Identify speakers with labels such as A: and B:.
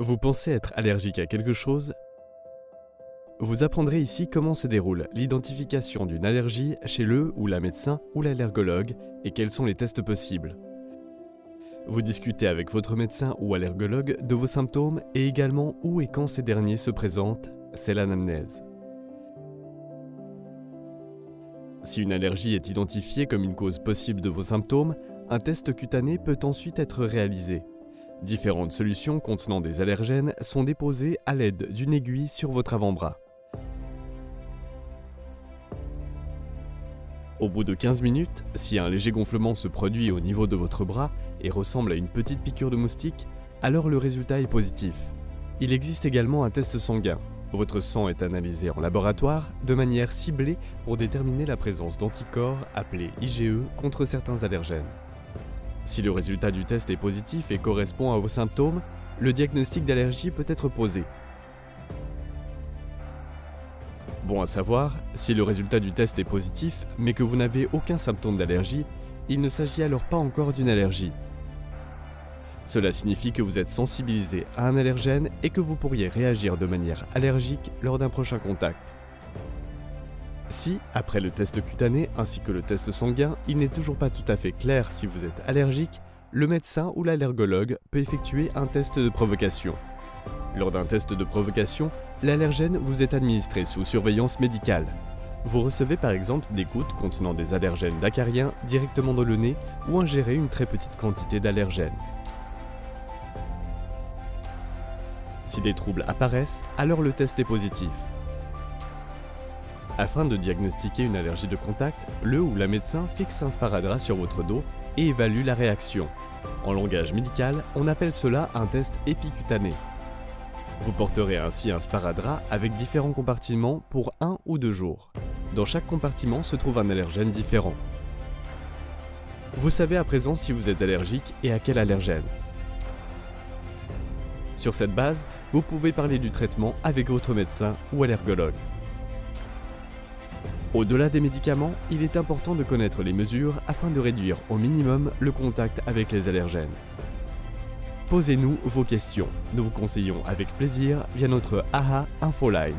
A: Vous pensez être allergique à quelque chose? Vous apprendrez ici comment se déroule l'identification d'une allergie chez le ou la médecin ou l'allergologue et quels sont les tests possibles. Vous discutez avec votre médecin ou allergologue de vos symptômes et également où et quand ces derniers se présentent, c'est l'anamnèse. Si une allergie est identifiée comme une cause possible de vos symptômes, un test cutané peut ensuite être réalisé. Différentes solutions contenant des allergènes sont déposées à l'aide d'une aiguille sur votre avant-bras. Au bout de 15 minutes, si un léger gonflement se produit au niveau de votre bras et ressemble à une petite piqûre de moustique, alors le résultat est positif. Il existe également un test sanguin. Votre sang est analysé en laboratoire de manière ciblée pour déterminer la présence d'anticorps appelés IgE contre certains allergènes. Si le résultat du test est positif et correspond à vos symptômes, le diagnostic d'allergie peut être posé. Bon à savoir, si le résultat du test est positif, mais que vous n'avez aucun symptôme d'allergie, il ne s'agit alors pas encore d'une allergie. Cela signifie que vous êtes sensibilisé à un allergène et que vous pourriez réagir de manière allergique lors d'un prochain contact. Si, après le test cutané ainsi que le test sanguin, il n'est toujours pas tout à fait clair si vous êtes allergique, le médecin ou l'allergologue peut effectuer un test de provocation. Lors d'un test de provocation, l'allergène vous est administré sous surveillance médicale. Vous recevez par exemple des gouttes contenant des allergènes d'acariens directement dans le nez ou ingérez une très petite quantité d'allergènes. Si des troubles apparaissent, alors le test est positif. Afin de diagnostiquer une allergie de contact, le ou la médecin fixe un sparadrap sur votre dos et évalue la réaction. En langage médical, on appelle cela un test épicutané. Vous porterez ainsi un sparadrap avec différents compartiments pour 1 ou 2 jours. Dans chaque compartiment se trouve un allergène différent. Vous savez à présent si vous êtes allergique et à quel allergène. Sur cette base, vous pouvez parler du traitement avec votre médecin ou allergologue. Au-delà des médicaments, il est important de connaître les mesures afin de réduire au minimum le contact avec les allergènes. Posez-nous vos questions. Nous vous conseillons avec plaisir via notre AHA Infoline.